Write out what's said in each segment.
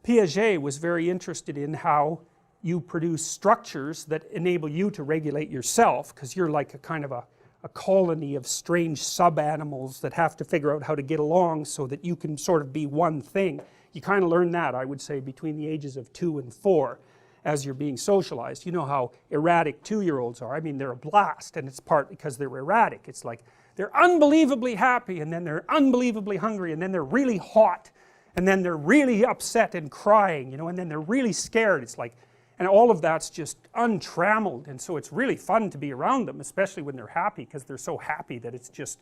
Piaget was very interested in how you produce structures that enable you to regulate yourself, because you're like a kind of a colony of strange sub-animals that have to figure out how to get along so that you can sort of be one thing. You kind of learn that, I would say, between the ages of 2 and 4 as you're being socialized. You know how erratic 2-year-olds are. I mean, they're a blast, and it's partly because they're erratic. It's like they're unbelievably happy, and then they're unbelievably hungry, and then they're really hot, and then they're really upset and crying, you know, and then they're really scared. It's like, and all of that's just untrammeled, and so it's really fun to be around them, especially when they're happy, because they're so happy that it's just,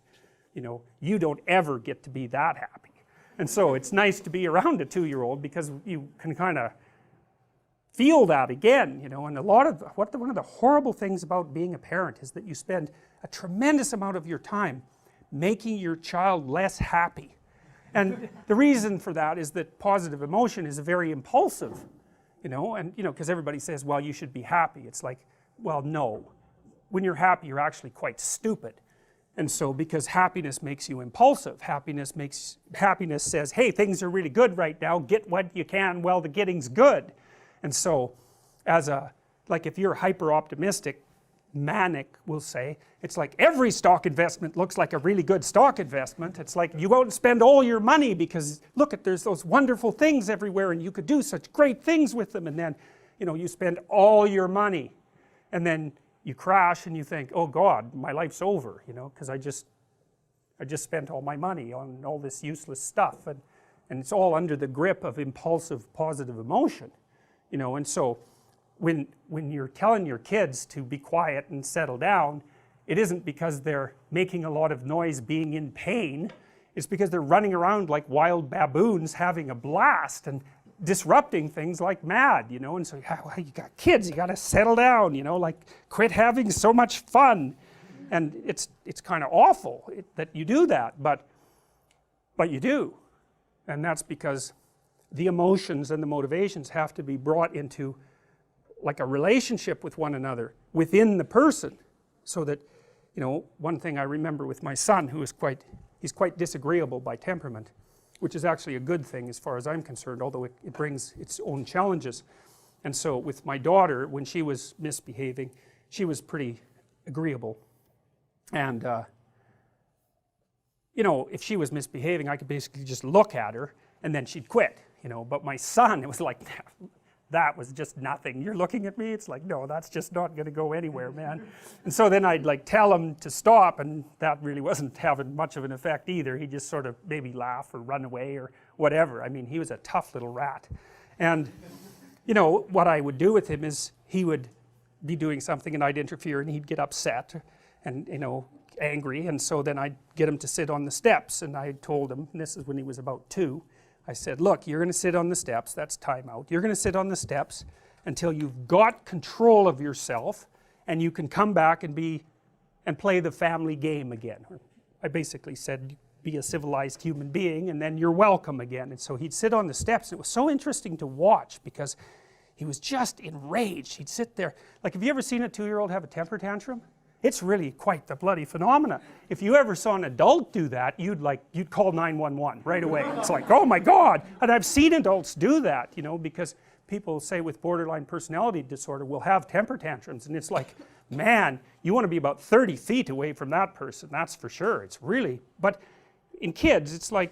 you know, you don't ever get to be that happy. And so it's nice to be around a 2-year-old because you can kind of feel that again, you know. And one of the horrible things about being a parent is that you spend a tremendous amount of your time making your child less happy. And the reason for that is that positive emotion is very impulsive, you know, and you know, because everybody says, well, you should be happy. It's like, well, no, when you're happy you're actually quite stupid. And so because happiness makes you impulsive, happiness says, hey, things are really good right now, get what you can while the getting's good. And so like if you're hyper optimistic, manic, we'll say, it's like every stock investment looks like a really good stock investment. It's like you go out and spend all your money because look, there's those wonderful things everywhere and you could do such great things with them, and then, you know, you spend all your money and then you crash and you think, oh God, my life's over, you know, because I just spent all my money on all this useless stuff, and it's all under the grip of impulsive positive emotion, you know. And so when you're telling your kids to be quiet and settle down, it isn't because they're making a lot of noise being in pain, it's because they're running around like wild baboons having a blast and disrupting things like mad, you know. And so you got kids, you got to settle down, you know, like quit having so much fun. And it's kind of awful that you do that, but you do. And that's because the emotions and the motivations have to be brought into like a relationship with one another within the person, so that, you know, one thing I remember with my son, who is he's quite disagreeable by temperament, which is actually a good thing as far as I'm concerned, although it brings its own challenges. And so with my daughter, when she was misbehaving, she was pretty agreeable, and you know, if she was misbehaving I could basically just look at her and then she'd quit, you know. But my son, it was like, that was just nothing. You're looking at me? It's like, no, that's just not going to go anywhere, man. And so then I'd like tell him to stop, and that really wasn't having much of an effect either. He'd just sort of maybe laugh or run away or whatever. I mean, he was a tough little rat. And you know, what I would do with him is he would be doing something and I'd interfere and he'd get upset and, you know, angry, and so then I'd get him to sit on the steps, and I told him, and this is when he was about 2, I said, look, you're going to sit on the steps, that's time out. You're going to sit on the steps until you've got control of yourself and you can come back and play the family game again. I basically said, be a civilized human being and then you're welcome again. And so he'd sit on the steps. It was so interesting to watch because he was just enraged. He'd sit there. Like, have you ever seen a 2-year-old have a temper tantrum? It's really quite the bloody phenomena. If you ever saw an adult do that, you'd call 911 right away. It's like, oh my God. And I've seen adults do that, you know, because people say with borderline personality disorder will have temper tantrums, and it's like, man, you want to be about 30 feet away from that person, that's for sure. It's really, but in kids it's like,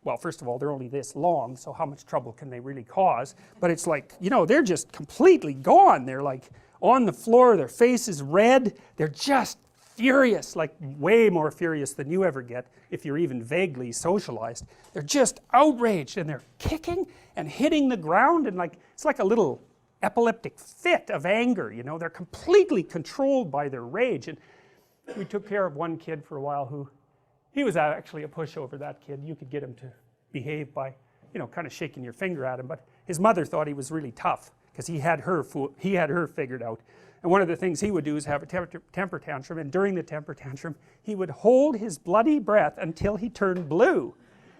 well, first of all, they're only this long, so how much trouble can they really cause? But it's like, you know, they're just completely gone. They're like on the floor, their face is red, they're just furious, like way more furious than you ever get if you're even vaguely socialized. They're just outraged, and they're kicking and hitting the ground, and like, it's like a little epileptic fit of anger, you know. They're completely controlled by their rage. And we took care of one kid for a while who, he was actually a pushover, that kid. You could get him to behave by, you know, kind of shaking your finger at him, but his mother thought he was really tough because he had her figured out. And one of the things he would do is have a temper tantrum, and during the temper tantrum he would hold his bloody breath until he turned blue.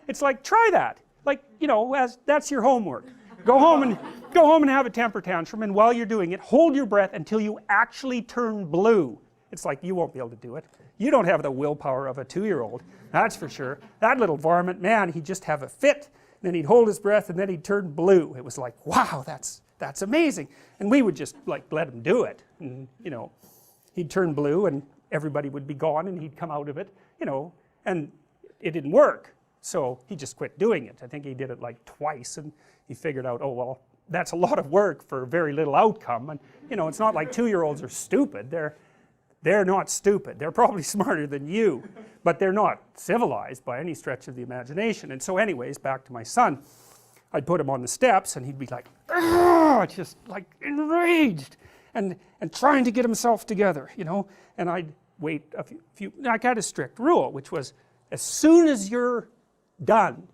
It's like, try that, like, you know, that's your homework. Go home and have a temper tantrum, and while you're doing it, hold your breath until you actually turn blue. It's like, you won't be able to do it. You don't have the willpower of a 2-year-old, that's for sure. That little varmint, man, he'd just have a fit. then he'd hold his breath, and then he'd turn blue. It was like, wow, that's amazing. And we would just like let him do it, and you know, he'd turn blue and everybody would be gone and he'd come out of it, you know, and it didn't work, so he just quit doing it. I think he did it like twice, and he figured out, oh well, that's a lot of work for very little outcome. And you know, it's not like 2-year-olds are stupid. They're not stupid. They're probably smarter than you, but they're not civilized by any stretch of the imagination. And so anyways, back to my son, I'd put him on the steps and he'd be like, just like enraged and trying to get himself together, you know. And I'd wait a few, I had a strict rule, which was as soon as you're done,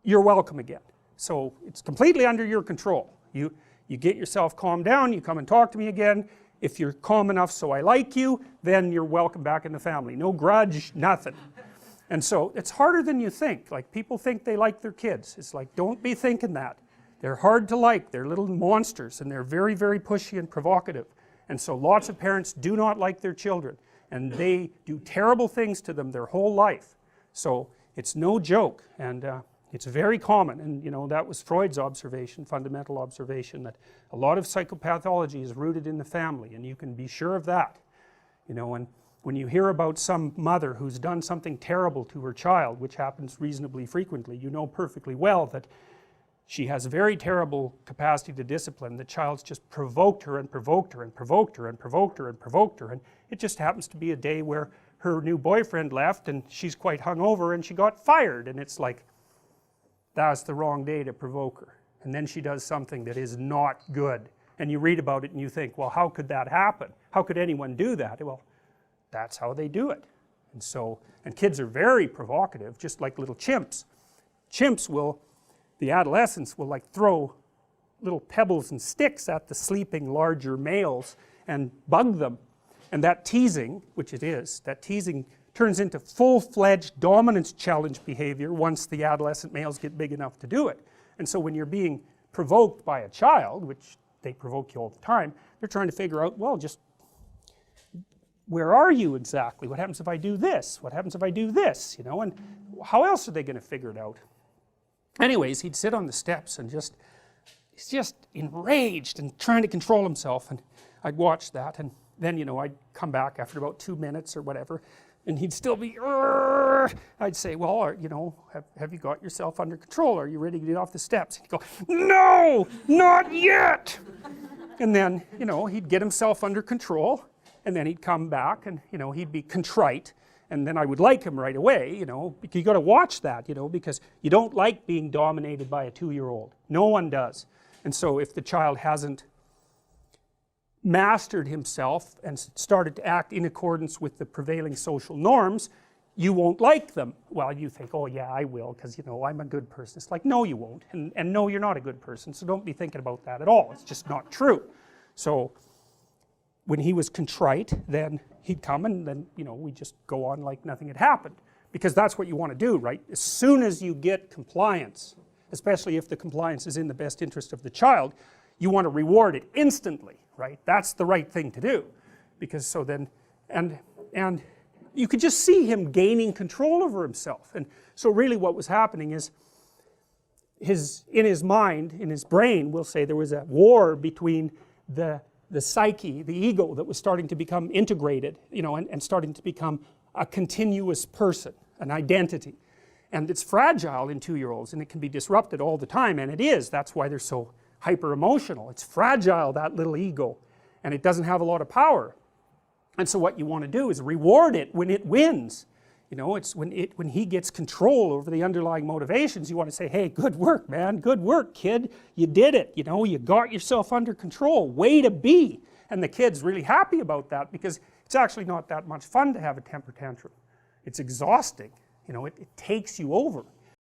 you're welcome again. So it's completely under your control. You get yourself calmed down, you come and talk to me again. If you're calm enough so I like you, then you're welcome back in the family. No grudge, nothing. And so it's harder than you think. Like, people think they like their kids. It's like, don't be thinking that. They're hard to like. They're little monsters, and they're very, very pushy and provocative. And so lots of parents do not like their children, and they do terrible things to them their whole life. So it's no joke, and it's very common. And you know, that was Freud's observation, fundamental observation, that a lot of psychopathology is rooted in the family, and you can be sure of that. You know, and when you hear about some mother who's done something terrible to her child, which happens reasonably frequently, you know perfectly well that she has very terrible capacity to discipline. The child's just provoked her and provoked her and provoked her and provoked her and provoked her, and it just happens to be a day where her new boyfriend left and she's quite hungover and she got fired, and it's like, that's the wrong day to provoke her. And then she does something that is not good, and you read about it and you think, well, how could that happen? How could anyone do that? Well, that's how they do it. And so, and kids are very provocative, just like little chimps. Chimps will, the adolescents will like throw little pebbles and sticks at the sleeping larger males and bug them. And that teasing, which it is, that teasing turns into full-fledged dominance challenge behavior once the adolescent males get big enough to do it. And so when you're being provoked by a child, which they provoke you all the time, they're trying to figure out, well, just where are you exactly? What happens if I do this? What happens if I do this? You know, and how else are they going to figure it out? Anyways, he'd sit on the steps and he's just enraged and trying to control himself, and I'd watch that, and then, you know, I'd come back after about 2 minutes or whatever, and he'd still be, I'd say, well, you know, have you got yourself under control? Are you ready to get off the steps? He'd go, no, not yet! And then, you know, he'd get himself under control, and then he'd come back and, you know, he'd be contrite, and then I would like him right away, you know. You got to watch that, you know, because you don't like being dominated by a 2-year-old. No one does. And so if the child hasn't mastered himself and started to act in accordance with the prevailing social norms, you won't like them. Well, you think, oh yeah, I will, because, you know, I'm a good person. It's like, no, you won't, and no, you're not a good person, so don't be thinking about that at all. It's just not true. So when he was contrite, then he'd come, and then, you know, we just go on like nothing had happened, because that's what you want to do, right? As soon as you get compliance, especially if the compliance is in the best interest of the child, you want to reward it instantly, right? That's the right thing to do, because so then, and you could just see him gaining control over himself. And so really what was happening is in his mind, in his brain, we'll say, there was a war between the psyche, the ego, that was starting to become integrated, you know, and starting to become a continuous person, an identity. And it's fragile in 2-year-olds, and it can be disrupted all the time, and it is. That's why they're so hyper emotional. It's fragile, that little ego, and it doesn't have a lot of power. And so what you want to do is reward it when it wins. You know, it's when he gets control over the underlying motivations, you want to say, hey, good work, man, good work, kid, you did it, you know, you got yourself under control, way to be. And the kid's really happy about that, because it's actually not that much fun to have a temper tantrum. It's exhausting, you know, it takes you over.